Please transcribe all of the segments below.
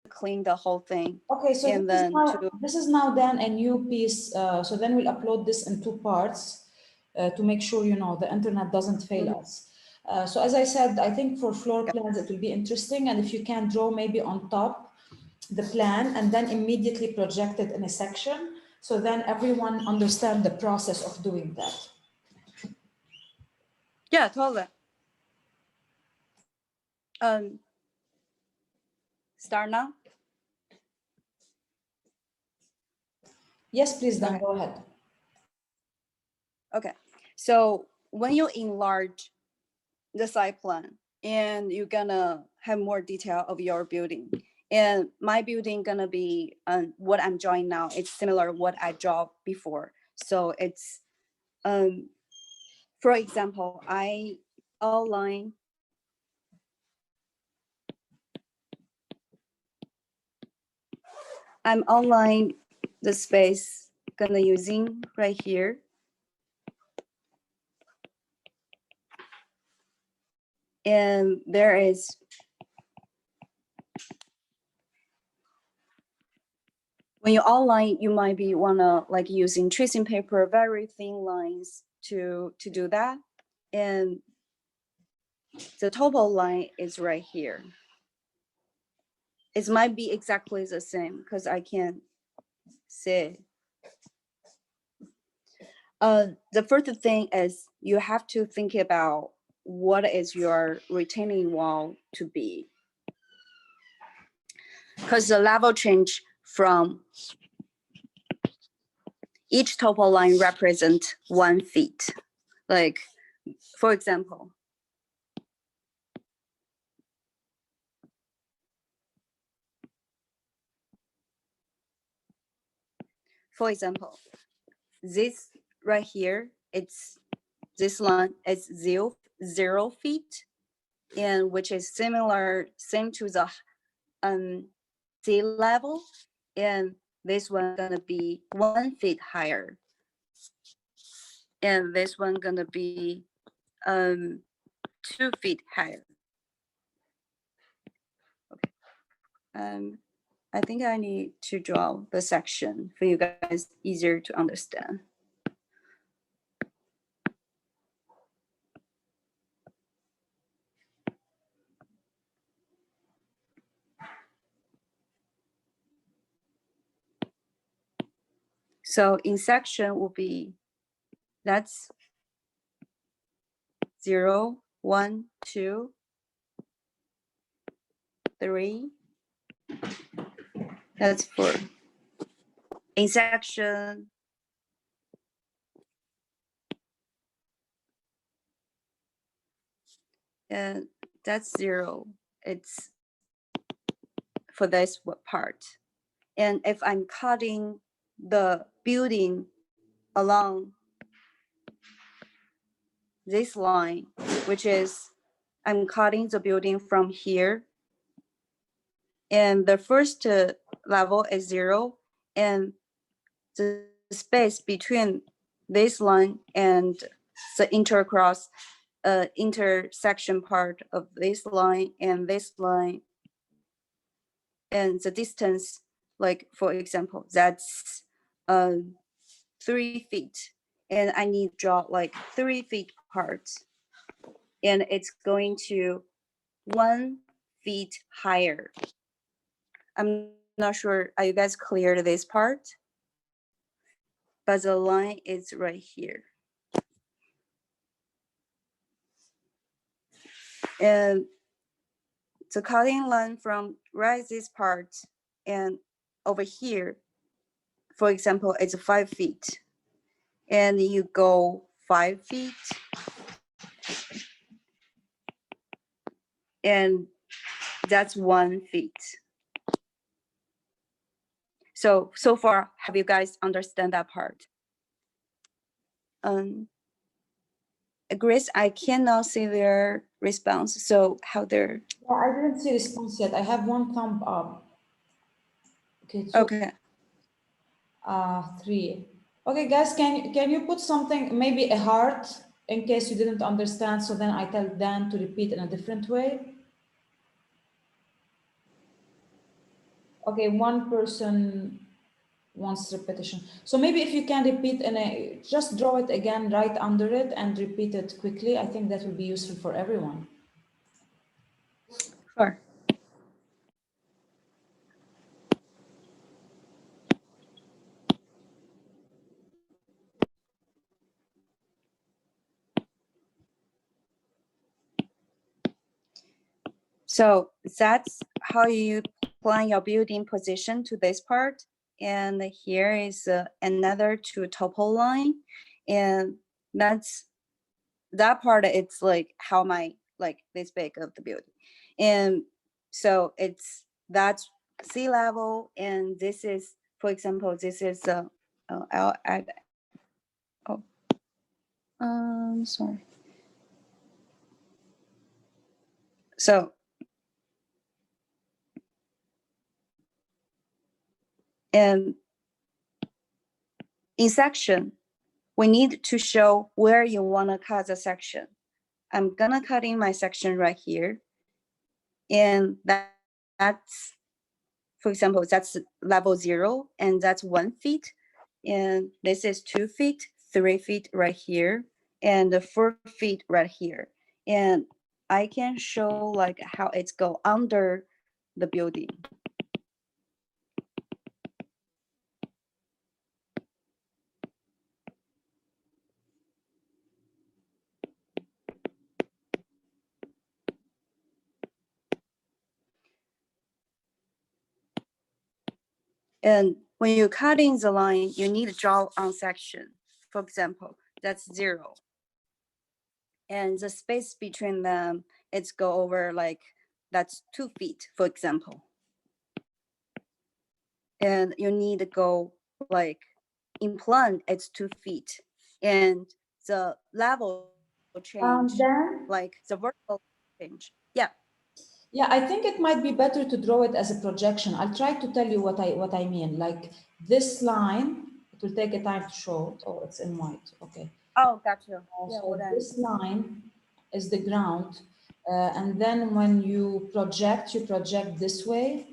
clean the whole thing. Okay, so and then this is now then a new piece. So then we'll upload this in 2 parts to make sure, you know, the internet doesn't fail us. So as I said, I think for floor plans, it will be interesting. And if you can draw maybe on top the plan and then immediately project it in a section, so then everyone understand the process of doing that. Yeah, totally. Start now. Yes, please, then go ahead. Okay, so when you enlarge the site plan and you're gonna have more detail of your building, and my building gonna be what I'm drawing now, it's similar what I draw before. So it's for example, I outline the space gonna using right here. And there is when you outline, you might be wanna like using tracing paper, very thin lines to do that. And the topo line is right here. It might be exactly the same because I can't see. The first thing is you have to think about what is your retaining wall to be. Because the level change from each topo line represent 1 feet. Like, for example, this right here, this line is 0 feet, and which is same to the sea level, and this one gonna be 1 feet higher, and this one gonna be 2 feet higher. Okay. I think I need to draw the section for you guys easier to understand. So in section will be, that's 0, 1, 2, 3. That's 4. In section, and that's 0. It's for this part. And if I'm cutting the building along this line, which is I'm cutting the building from here, and the first level is 0, and the space between this line and the intersection part of this line and this line, and the distance, like for example, that's 3 feet, and I need to draw like 3 feet parts, and it's going to 1 feet higher. I'm not sure, are you guys clear to this part? But the line is right here. And the cutting line from right this part and over here, for example, it's 5 feet. And you go 5 feet. And that's 1 feet. So far, have you guys understand that part? Grace, I cannot see their response. So how they're... Yeah, I didn't see response yet. I have 1 thumb up. Okay. So, okay. 3. Okay, guys, can you put something, maybe a heart, in case you didn't understand, so then I tell Dan to repeat in a different way? Okay, one person wants repetition. So maybe if you can repeat just draw it again right under it and repeat it quickly. I think that will be useful for everyone. Sure. So that's how you plan your building position to this part. And here is another to topo line. And that part, it's like how my, like this big of the building. And so that's sea level. And this is, for example, this is, I'll add, oh, sorry. So, and in section, we need to show where you want to cut the section. I'm gonna cut in my section right here. And that's, for example, that's level 0, and that's 1 feet. And this is 2 feet, 3 feet right here, and 4 feet right here. And I can show like how it's go under the building. And when you're cutting the line, you need to draw on section. For example, that's 0. And the space between them, it's go over like, that's 2 feet, for example. And you need to go like, in plan, it's 2 feet. And the level change, Dan? like the vertical change. Yeah. Yeah, I think it might be better to draw it as a projection. I'll try to tell you what I mean. Like this line, it will take a time to show. Oh, it's in white. Okay. Oh, gotcha. Yeah, So this line is the ground. And then when you project this way.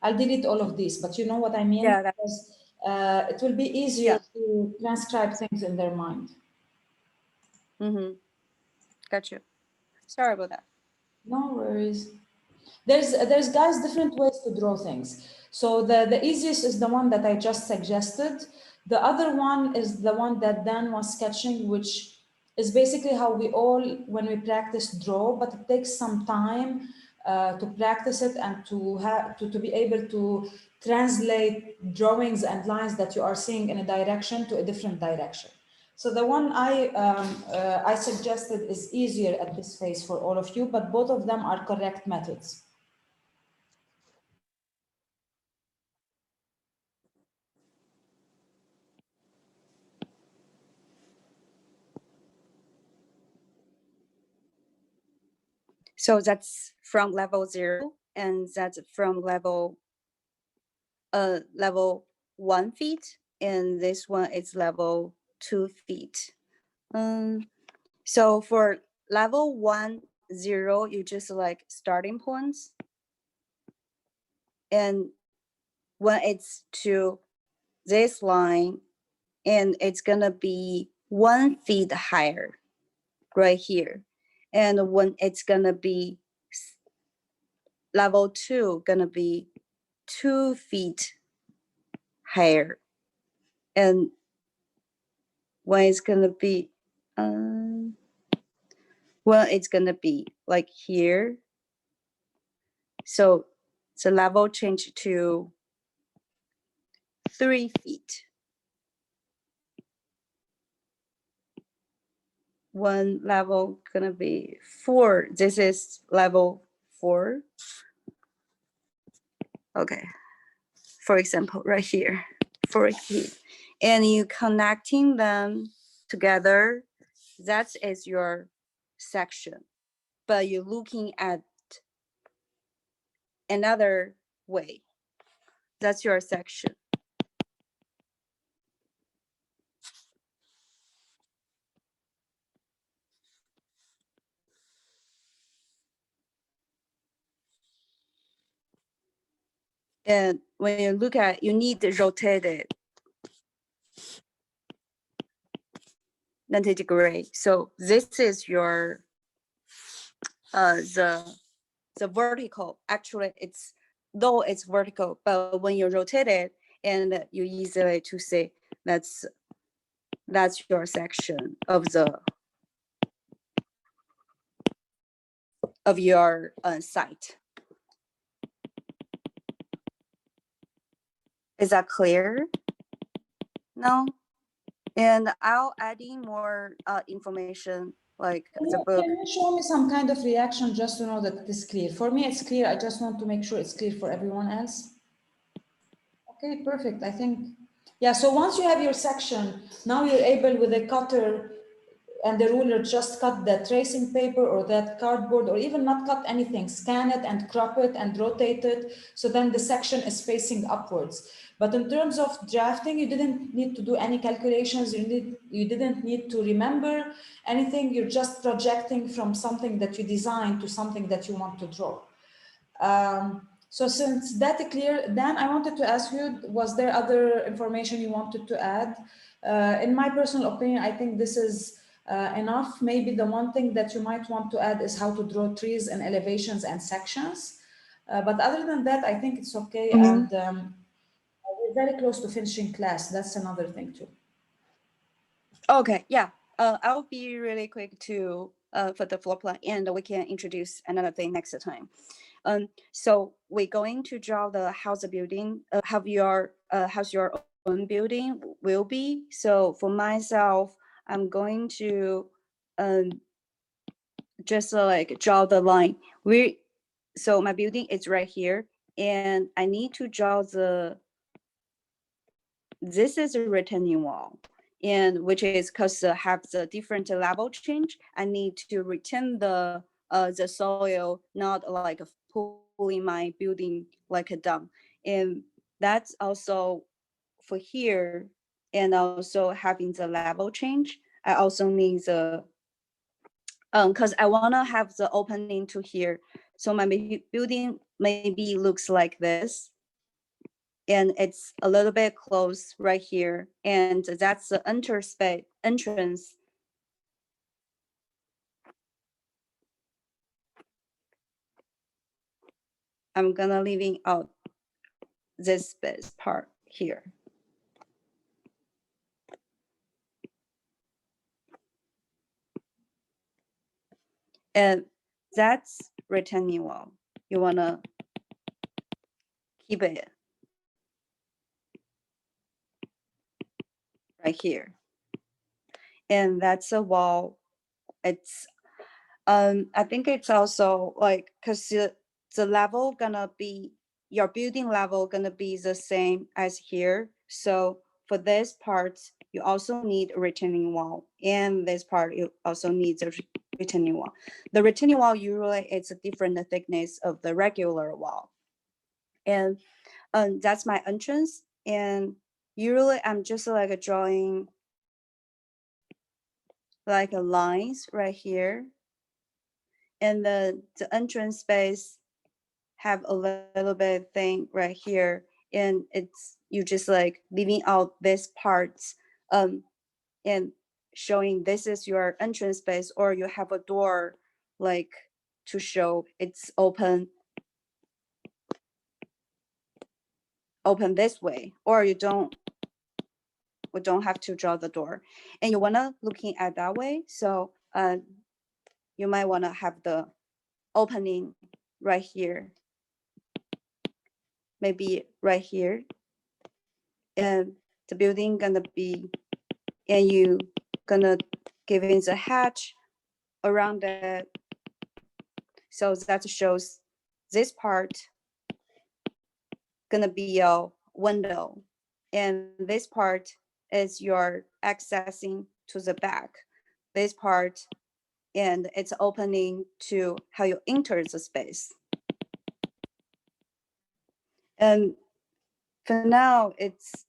I'll delete all of these, but you know what I mean? Yeah, Because it will be easier to transcribe things in their mind. Mm-hmm. Gotcha. Sorry about that. No worries. There's guys different ways to draw things. So the easiest is the one that I just suggested. The other one is the one that Dan was sketching, which is basically how we all, when we practice, draw, but it takes some time to practice it and to have to be able to translate drawings and lines that you are seeing in a direction to a different direction. So the one I suggested is easier at this phase for all of you, but both of them are correct methods. So that's from level 0, and that's from level 1 feet, and this one is level 2 feet. So for level 1, 0, you just like starting points. And when it's to this line, and it's gonna be 1 feet higher right here. And when it's gonna be level 2, gonna be 2 feet higher. And when it's gonna be, well, it's gonna be like here. So the level change to 3 feet. One level gonna be 4. This is level 4. Okay. For example, right here, 4 feet. And you connecting them together, that is your section. But you're looking at another way. That's your section. And when you look at, you need to rotate it 90 degree. So this is your the vertical. Actually, it's though it's vertical, but when you rotate it, and you easily to see that's your section of your site. Is that clear? No. And I'll add in more information like the book. Can you show me some kind of reaction just to know that it is clear? For me, it's clear. I just want to make sure it's clear for everyone else. Okay, perfect. I think, yeah. So once you have your section, now you're able with a cutter and the ruler just cut that tracing paper or that cardboard, or even not cut anything, scan it and crop it and rotate it. So then the section is facing upwards. But in terms of drafting, you didn't need to do any calculations. You didn't need to remember anything. You're just projecting from something that you designed to something that you want to draw. So since that is clear, Dan, I wanted to ask you, was there other information you wanted to add? In my personal opinion, I think this is enough. Maybe the one thing that you might want to add is how to draw trees and elevations and sections. But other than that, I think it's okay. And we're very close to finishing class. That's another thing too. Okay, yeah. I'll be really quick to for the floor plan, and we can introduce another thing next time. So we're going to draw the house building, how your own building will be. So for myself, I'm going to just like draw the line. So my building is right here, and I need to draw this is a retaining wall, and which is because have the different level change. I need to retain the soil, not like pulling my building like a dump. And that's also for here, and also having the level change. I also need the because I want to have the opening to here. So my building maybe looks like this, and it's a little bit close right here, and that's the entrance. I'm gonna leaving out this space part here. And that's retaining wall. You wanna keep it right here. And that's a wall. It's I think it's also like because the level gonna be your building level gonna be the same as here. So for this part, you also need a retaining wall, and this part you also need a retaining wall. The retaining wall usually it's a different thickness of the regular wall, and that's my entrance. And usually I'm just like drawing like a lines right here, and the entrance space have a little bit thing right here, and it's you just like leaving out this parts and showing this is your entrance space, or you have a door like to show it's open this way, or we don't have to draw the door, and you want to looking at that way. So you might want to have the opening right here, maybe right here, and the building gonna be, and you gonna give in the hatch around it. So that shows this part gonna be a window, and this part is your accessing to the back. This part, and it's opening to how you enter the space. And for now, it's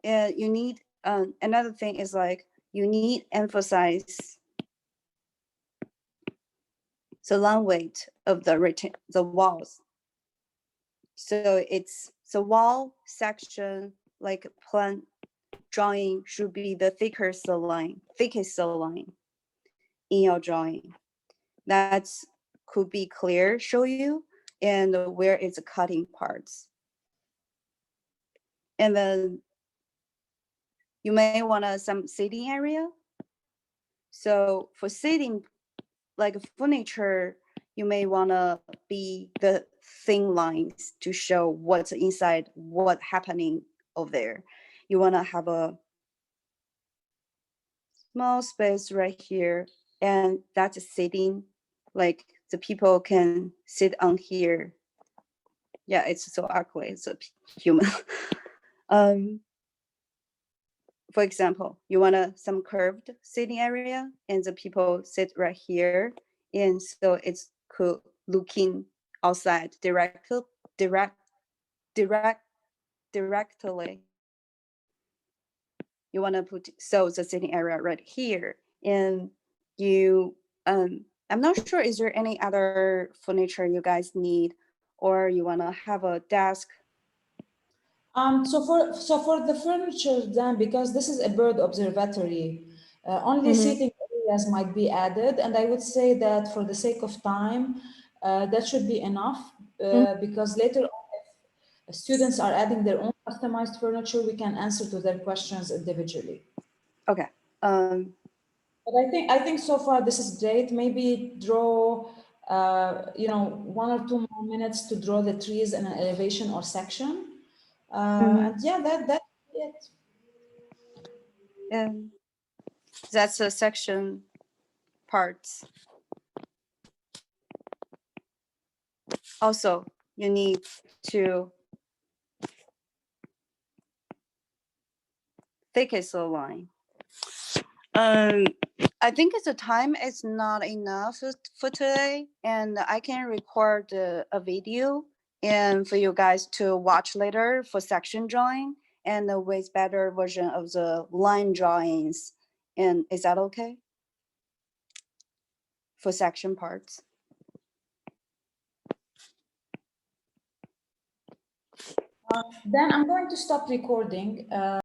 you need another thing is like you need emphasize the line weight of the walls. So it's the wall section, like plan drawing should be the thickest line in your drawing. That's could be clear, show you, and where it's cutting parts. And then you may want some seating area. So for seating, like furniture, you may want to be the thin lines to show what's inside, what happening over there. You want to have a small space right here, and that's a sitting, like the people can sit on here. Yeah, it's so ugly, it's a human. um for example, you want some curved sitting area, and the people sit right here, and so it's cool looking outside direct directly. You want to put so the sitting area right here, and you I'm not sure, is there any other furniture you guys need, or you want to have a desk? So for the furniture then, because this is a bird observatory, only Mm-hmm. seating areas might be added, and I would say that for the sake of time, that should be enough, because later on, if students are adding their own customized furniture, we can answer to their questions individually. Okay. But I think so far this is great. Maybe draw, 1 or 2 more minutes to draw the trees in an elevation or section. Mhm. And yeah, that's it. And that's the section parts. Also, you need to thickest the line. Um, I think the time is not enough for today, and I can record a video and for you guys to watch later for section drawing and with better version of the line drawings. And is that okay for section parts? Then I'm going to stop recording.